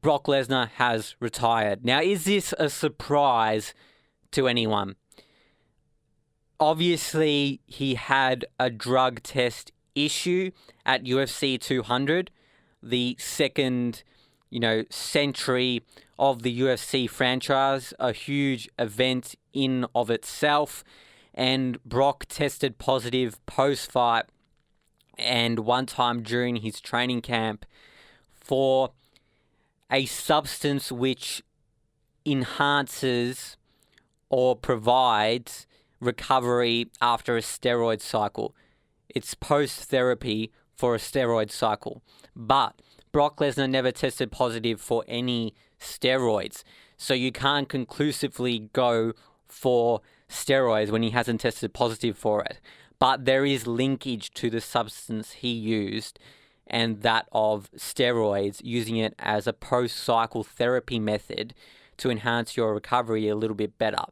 Brock Lesnar has retired. Now, is this a surprise to anyone? Obviously, he had a drug test issue at UFC 200, the second, century of the UFC franchise, a huge event in of itself. And Brock tested positive post-fight and one time during his training camp for a substance which enhances or provides recovery after a steroid cycle. It's post-therapy for a steroid cycle. But Brock Lesnar never tested positive for any steroids. So you can't conclusively go for steroids when he hasn't tested positive for it. But there is linkage to the substance he used and that of steroids, using it as a post-cycle therapy method to enhance your recovery a little bit better.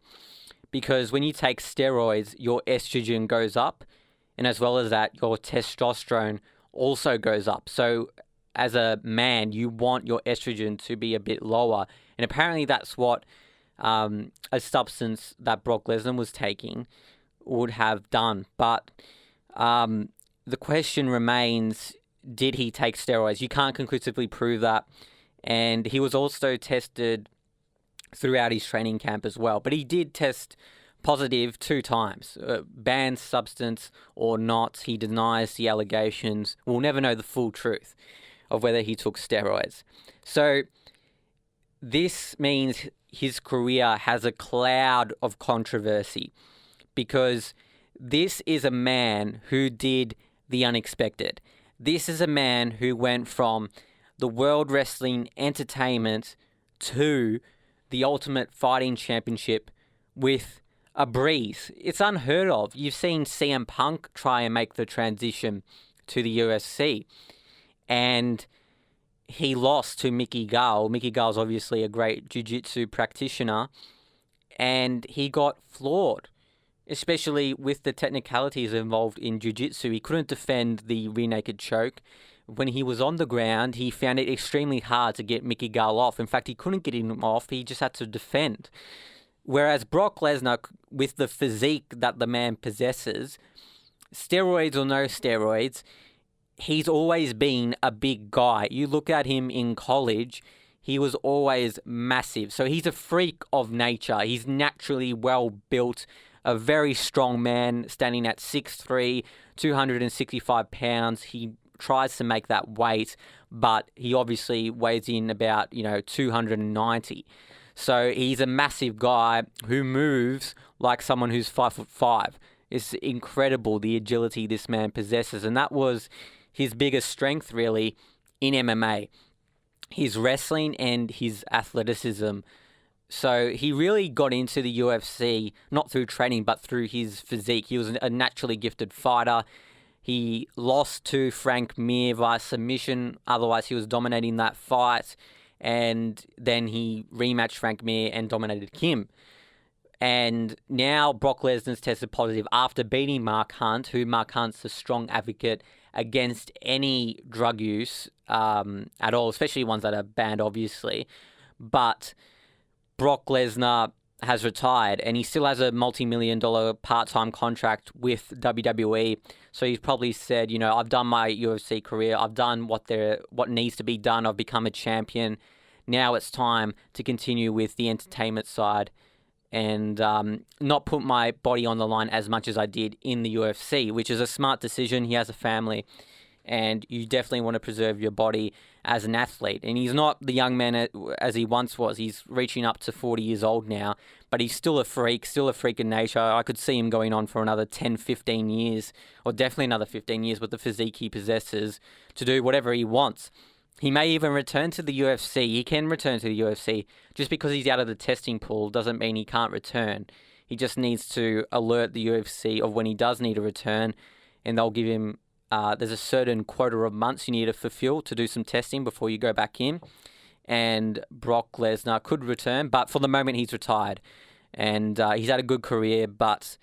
Because when you take steroids, your estrogen goes up, and as well as that, your testosterone also goes up. So as a man, you want your estrogen to be a bit lower. And apparently that's what a substance that Brock Lesnar was taking would have done. But the question remains, did he take steroids? You can't conclusively prove that. And he was also tested throughout his training camp as well. But he did test positive 2 times. Banned substance or not, he denies the allegations. We'll never know the full truth of whether he took steroids. So this means his career has a cloud of controversy, because this is a man who did the unexpected. This is a man who went from the World Wrestling Entertainment to the Ultimate Fighting Championship with a breeze. It's unheard of. You've seen CM Punk try and make the transition to the UFC, and he lost to Mickey Gall. Mickey Gall's obviously a great jiu-jitsu practitioner, and he got floored, especially with the technicalities involved in jiu-jitsu. He couldn't defend the rear naked choke. When he was on the ground, he found it extremely hard to get Mickey Gall off. In fact, he couldn't get him off. He just had to defend. Whereas Brock Lesnar, with the physique that the man possesses, steroids or no steroids, he's always been a big guy. You look at him in college, he was always massive. So he's a freak of nature. He's naturally well built, a very strong man, standing at 6'3", 265 pounds. He tries to make that weight, but he obviously weighs in about, 290. So he's a massive guy who moves like someone who's 5'5". It's incredible the agility this man possesses, and that was his biggest strength, really, in MMA. His wrestling and his athleticism. So he really got into the UFC, not through training, but through his physique. He was a naturally gifted fighter. He lost to Frank Mir via submission. Otherwise, he was dominating that fight. And then he rematched Frank Mir and dominated him. And now Brock Lesnar's tested positive after beating Mark Hunt, who Mark Hunt's a strong advocate against any drug use at all, especially ones that are banned, obviously. But Brock Lesnar has retired, and he still has a multi-million-dollar part-time contract with WWE. So he's probably said, I've done my UFC career. I've done what needs to be done. I've become a champion. Now it's time to continue with the entertainment side and not put my body on the line as much as I did in the UFC, which is a smart decision. He has a family, and you definitely want to preserve your body as an athlete. And he's not the young man as he once was. He's reaching up to 40 years old now, but he's still a freak of nature. I could see him going on for another 10, 15 years, or definitely another 15 years with the physique he possesses to do whatever he wants. He may even return to the UFC. He can return to the UFC. Just because he's out of the testing pool doesn't mean he can't return. He just needs to alert the UFC of when he does need to return, and they'll give him there's a certain quota of months you need to fulfill to do some testing before you go back in. And Brock Lesnar could return, but for the moment he's retired. And he's had a good career, but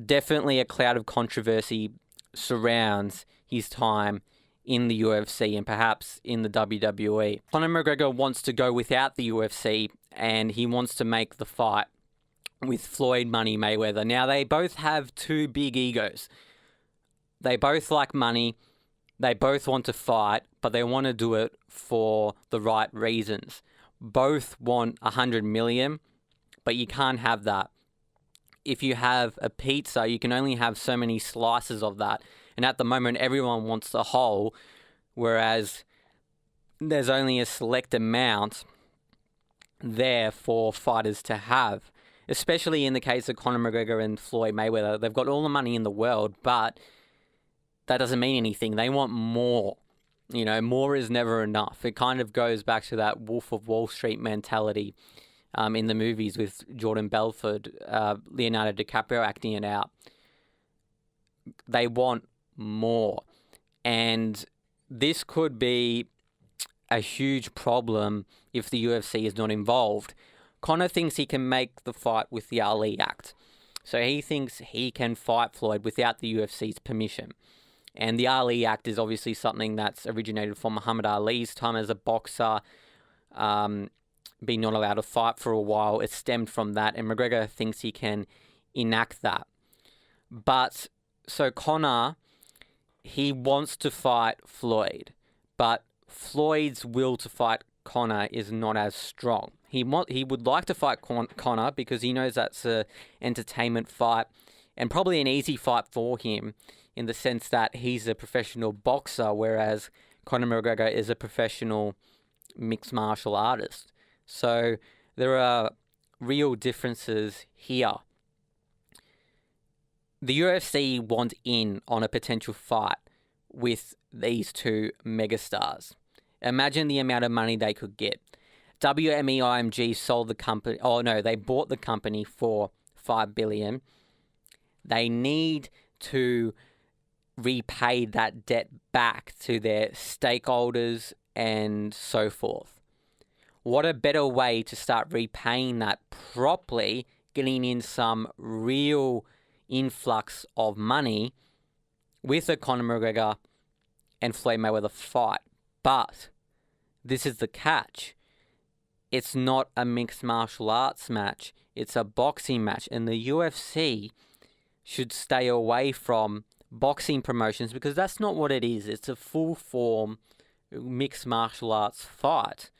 definitely a cloud of controversy surrounds his time in the UFC and perhaps in the WWE. Conor McGregor wants to go without the UFC, and he wants to make the fight with Floyd Money Mayweather. Now, they both have two big egos. They both like money. They both want to fight, but they want to do it for the right reasons. Both want 100 million, but you can't have that. If you have a pizza, you can only have so many slices of that. And at the moment, everyone wants the whole, whereas there's only a select amount there for fighters to have. Especially in the case of Conor McGregor and Floyd Mayweather. They've got all the money in the world, but that doesn't mean anything. They want more. More is never enough. It kind of goes back to that Wolf of Wall Street mentality in the movies with Jordan Belfort, Leonardo DiCaprio acting it out. They want more. And this could be a huge problem if the UFC is not involved. Conor thinks he can make the fight with the Ali Act. So he thinks he can fight Floyd without the UFC's permission. And the Ali Act is obviously something that's originated from Muhammad Ali's time as a boxer, being not allowed to fight for a while. It stemmed from that, and McGregor thinks he can enact that. But, so Conor, he wants to fight Floyd, but Floyd's will to fight Conor is not as strong. He would like to fight Conor because he knows that's an entertainment fight and probably an easy fight for him in the sense that he's a professional boxer, whereas Conor McGregor is a professional mixed martial artist. So there are real differences here. The UFC want in on a potential fight with these two megastars. Imagine the amount of money they could get. WME-IMG sold the company. Oh no, they bought the company for $5 billion. They need to repay that debt back to their stakeholders and so forth. What a better way to start repaying that properly, getting in some real influx of money with a Conor McGregor and Floyd Mayweather fight. But this is the catch. It's not a mixed martial arts match. It's a boxing match. And the UFC should stay away from boxing promotions because that's not what it is. It's a full form mixed martial arts fight.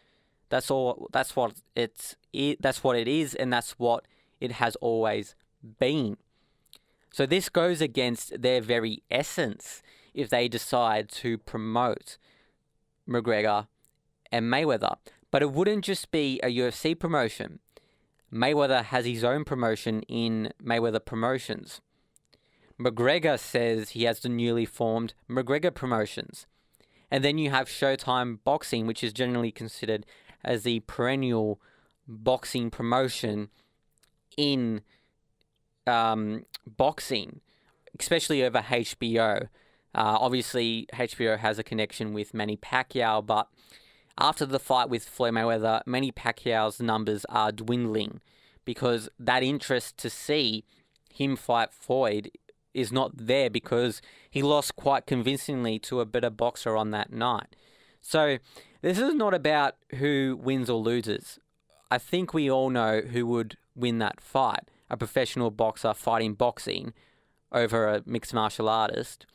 That's all. That's what it is, and that's what it has always been. So this goes against their very essence if they decide to promote McGregor and Mayweather. But it wouldn't just be a UFC promotion. Mayweather has his own promotion in Mayweather Promotions. McGregor says he has the newly formed McGregor Promotions. And then you have Showtime Boxing, which is generally considered as the perennial boxing promotion in boxing, especially over HBO. Obviously, HBO has a connection with Manny Pacquiao, but after the fight with Floyd Mayweather, Manny Pacquiao's numbers are dwindling because that interest to see him fight Floyd is not there because he lost quite convincingly to a better boxer on that night. So this is not about who wins or loses. I think we all know who would win that fight. A professional boxer fighting boxing over a mixed martial artist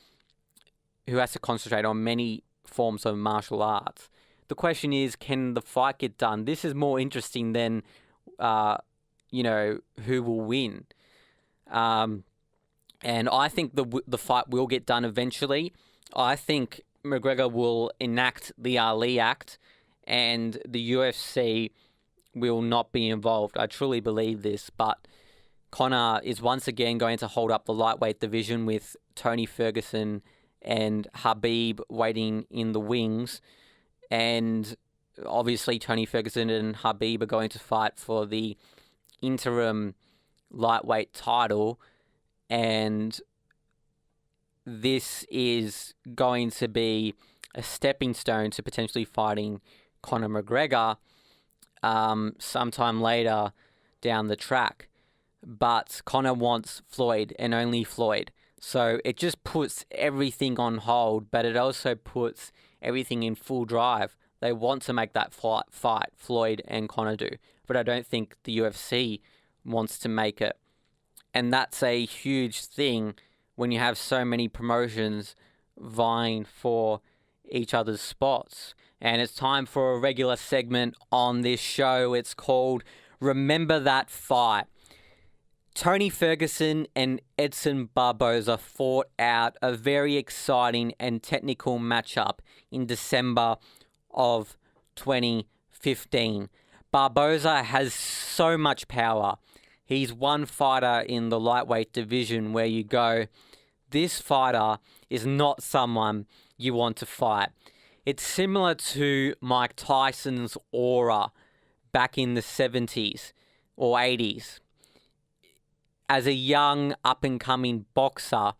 who has to concentrate on many forms of martial arts. The question is, can the fight get done? This is more interesting than, who will win. And I think the fight will get done eventually. I think McGregor will enact the Ali Act and the UFC will not be involved. I truly believe this, but Conor is once again going to hold up the lightweight division with Tony Ferguson and Khabib waiting in the wings. And obviously Tony Ferguson and Khabib are going to fight for the interim lightweight title. And this is going to be a stepping stone to potentially fighting Conor McGregor sometime later down the track. But Conor wants Floyd and only Floyd. So it just puts everything on hold, but it also puts everything in full drive. They want to make that fight, Floyd and Conor do, but I don't think the UFC wants to make it. And that's a huge thing when you have so many promotions vying for each other's spots. And it's time for a regular segment on this show. It's called Remember That Fight. Tony Ferguson and Edson Barboza fought out a very exciting and technical matchup in December of 2015. Barboza has so much power. He's one fighter in the lightweight division where you go, this fighter is not someone you want to fight. It's similar to Mike Tyson's aura back in the 70s or 80s. As a young, up-and-coming boxer,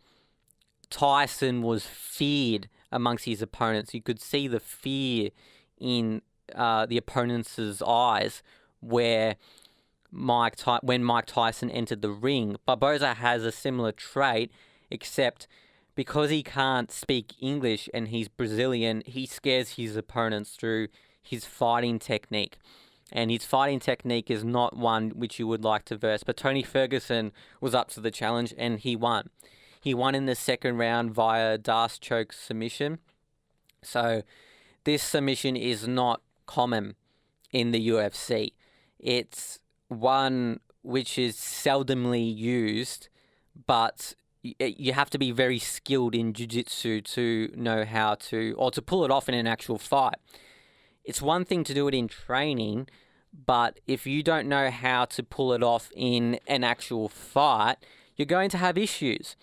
Tyson was feared amongst his opponents. You could see the fear in the opponents' eyes when Mike Tyson entered the ring. Barboza has a similar trait, except because he can't speak English and he's Brazilian, he scares his opponents through his fighting technique. And his fighting technique is not one which you would like to verse. But Tony Ferguson was up to the challenge and he won. He won in the second round via Darce choke submission. So this submission is not common in the UFC. It's one which is seldomly used, but you have to be very skilled in jiu-jitsu to know how to, or to pull it off in an actual fight. It's one thing to do it in training, but if you don't know how to pull it off in an actual fight, you're going to have issues.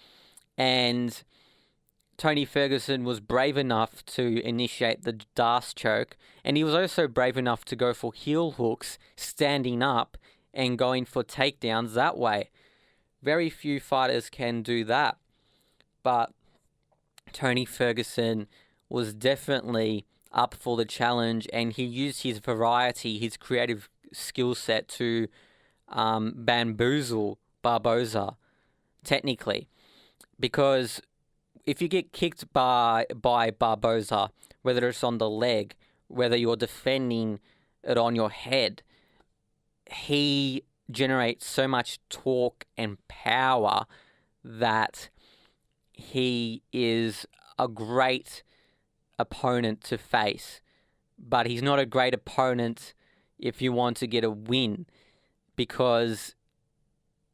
And Tony Ferguson was brave enough to initiate the Darce choke, and he was also brave enough to go for heel hooks, standing up and going for takedowns that way. Very few fighters can do that, but Tony Ferguson was definitely up for the challenge, and he used his variety, his creative skill set to bamboozle Barboza, technically. Because if you get kicked by Barboza, whether it's on the leg, whether you're defending it on your head, he generates so much torque and power that he is a great opponent to face, but he's not a great opponent if you want to get a win, because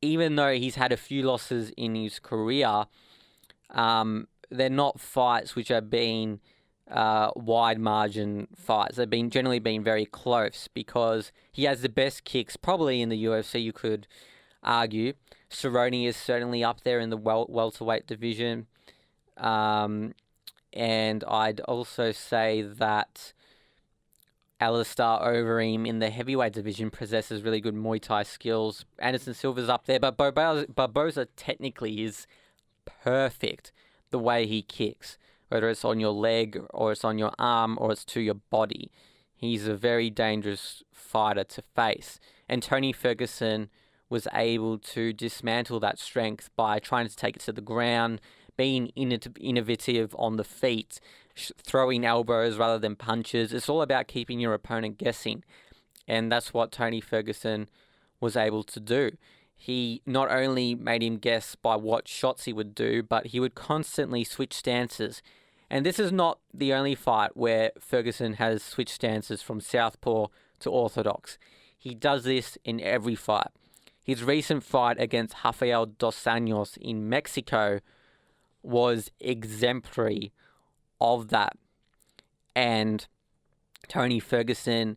even though he's had a few losses in his career, they're not fights which have been wide margin fights. They've generally been very close, because he has the best kicks probably in the UFC, you could argue. Cerrone is certainly up there in the welterweight division. And I'd also say that Alistair Overeem in the heavyweight division possesses really good Muay Thai skills. Anderson Silva's up there, but Barboza technically is perfect the way he kicks, whether it's on your leg or it's on your arm or it's to your body. He's a very dangerous fighter to face. And Tony Ferguson was able to dismantle that strength by trying to take it to the ground, being innovative on the feet, throwing elbows rather than punches. It's all about keeping your opponent guessing. And that's what Tony Ferguson was able to do. He not only made him guess by what shots he would do, but he would constantly switch stances. And this is not the only fight where Ferguson has switched stances from southpaw to orthodox. He does this in every fight. His recent fight against Rafael dos Anjos in Mexico was exemplary of that. And Tony Ferguson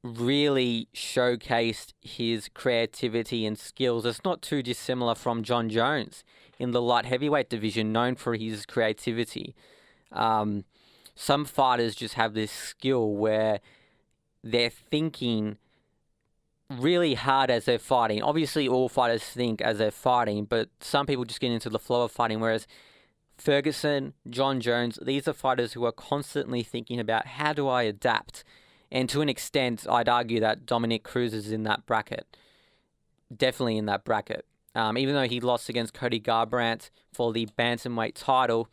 really showcased his creativity and skills. It's not too dissimilar from John Jones in the light heavyweight division, known for his creativity. Some fighters just have this skill where they're thinking really hard as they're fighting. Obviously, all fighters think as they're fighting, but some people just get into the flow of fighting, whereas Ferguson, John Jones, these are fighters who are constantly thinking about how do I adapt? And to an extent, I'd argue that Dominic Cruz is in that bracket. Definitely in that bracket. Even though he lost against Cody Garbrandt for the bantamweight title,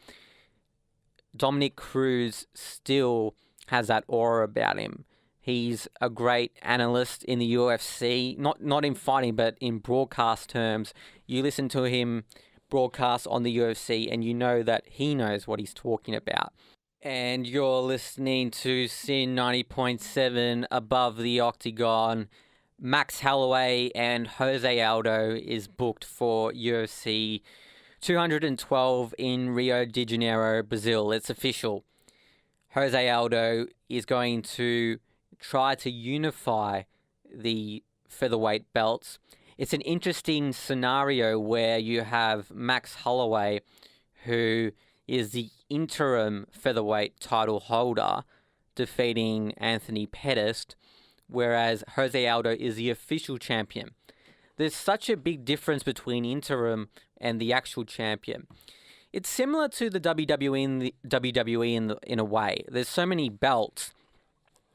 Dominic Cruz still has that aura about him. He's a great analyst in the UFC, not in fighting, but in broadcast terms. You listen to him broadcast on the UFC and you know that he knows what he's talking about. And you're listening to SYN 90.7 above the Octagon. Max Holloway and Jose Aldo is booked for UFC 212 in Rio de Janeiro, Brazil. It's official. Jose Aldo is going to try to unify the featherweight belts. It's an interesting scenario where you have Max Holloway, who is the interim featherweight title holder, defeating Anthony Pettis, whereas Jose Aldo is the official champion. There's such a big difference between interim and the actual champion. It's similar to the WWE in a way. There's so many belts,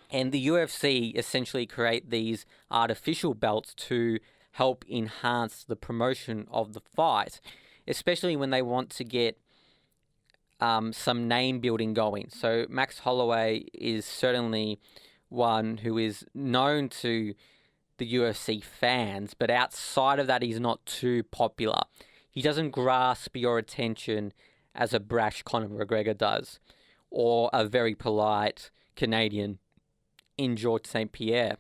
and the UFC essentially create these artificial belts to help enhance the promotion of the fight, especially when they want to get some name building going. So Max Holloway is certainly one who is known to the UFC fans, but outside of that, he's not too popular. He doesn't grasp your attention as a brash Conor McGregor does, or a very polite Canadian in George St-Pierre.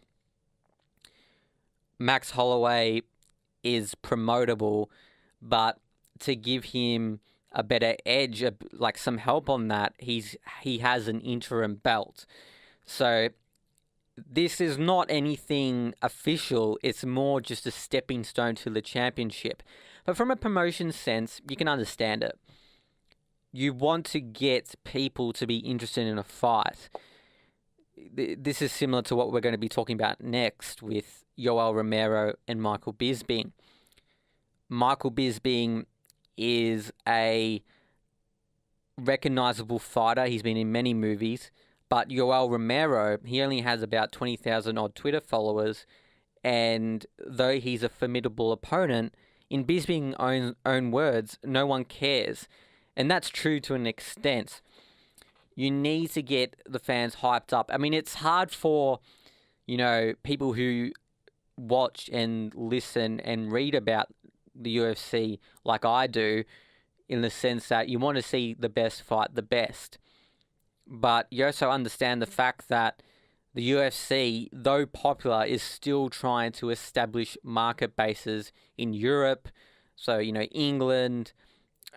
Max Holloway is promotable, but to give him a better edge, like some help on that, he has an interim belt. So this is not anything official. It's more just a stepping stone to the championship. But from a promotion sense, you can understand it. You want to get people to be interested in a fight. This is similar to what we're going to be talking about next with Yoel Romero and Michael Bisping. Michael Bisping is a recognizable fighter. He's been in many movies. But Yoel Romero, he only has about 20,000 odd Twitter followers. though he's a formidable opponent, in Bisping's own words, no one cares. And that's true to an extent. You need to get the fans hyped up. I mean, it's hard for, people who watch and listen and read about the UFC like I do, in the sense that you want to see the best fight the best. But you also understand the fact that the UFC, though popular, is still trying to establish market bases in Europe. So, England,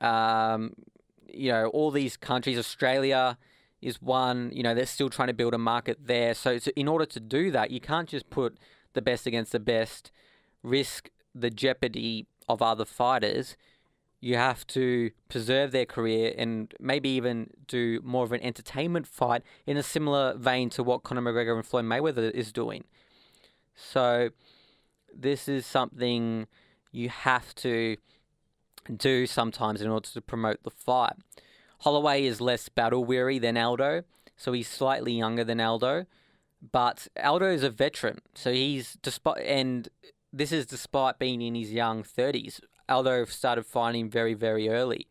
all these countries, Australia is one, they're still trying to build a market there. So in order to do that, you can't just put the best against the best, risk the jeopardy of other fighters. You have to preserve their career and maybe even do more of an entertainment fight in a similar vein to what Conor McGregor and Floyd Mayweather is doing. So this is something you have to do sometimes in order to promote the fight. Holloway is less battle-weary than Aldo, so he's slightly younger than Aldo. But Aldo is a veteran, so this is despite being in his young 30s. Aldo started fighting very, very early.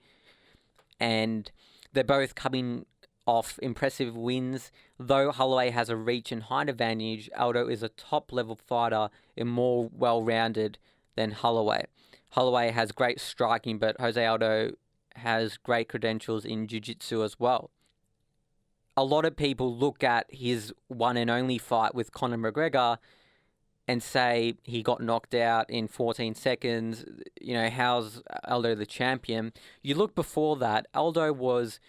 And they're both coming off impressive wins. Though Holloway has a reach and height advantage, Aldo is a top-level fighter and more well-rounded than Holloway. Holloway has great striking, but Jose Aldo has great credentials in jiu-jitsu as well. A lot of people look at his one and only fight with Conor McGregor and say he got knocked out in 14 seconds. How's Aldo the champion? You look before that, Aldo was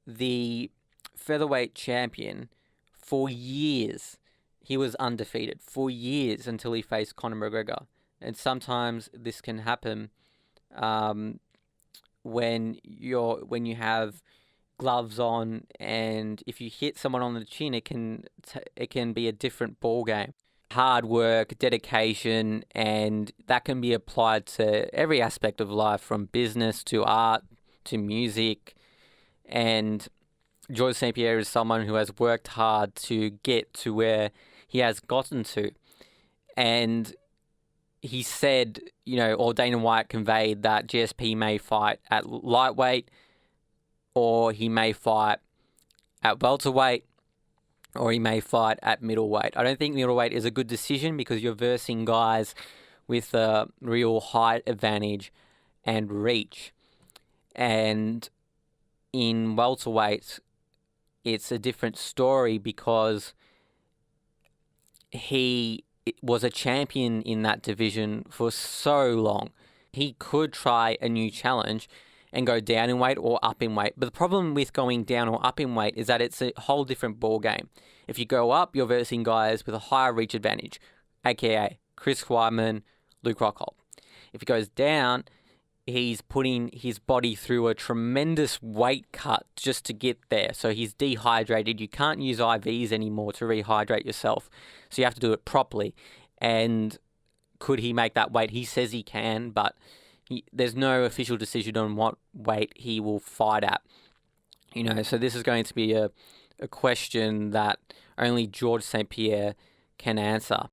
the featherweight champion for years. He was undefeated for years until he faced Conor McGregor. And sometimes this can happen when you have gloves on, and if you hit someone on the chin, it can be a different ball game. Hard work, dedication, and that can be applied to every aspect of life, from business to art to music. And George St-Pierre is someone who has worked hard to get to where he has gotten to. And he said, or Dana White conveyed that GSP may fight at lightweight, or he may fight at welterweight, or he may fight at middleweight. I don't think middleweight is a good decision because you're versing guys with a real height advantage and reach. And in welterweight, it's a different story because he was a champion in that division for so long. He could try a new challenge and go down in weight or up in weight. But the problem with going down or up in weight is that it's a whole different ball game. If you go up, you're versing guys with a higher reach advantage, aka Chris Weidman, Luke Rockhold. If he goes down, he's putting his body through a tremendous weight cut just to get there. So he's dehydrated. You can't use IVs anymore to rehydrate yourself. So you have to do it properly. And could he make that weight? He says he can, but there's no official decision on what weight he will fight at. So this is going to be a question that only George St-Pierre can answer.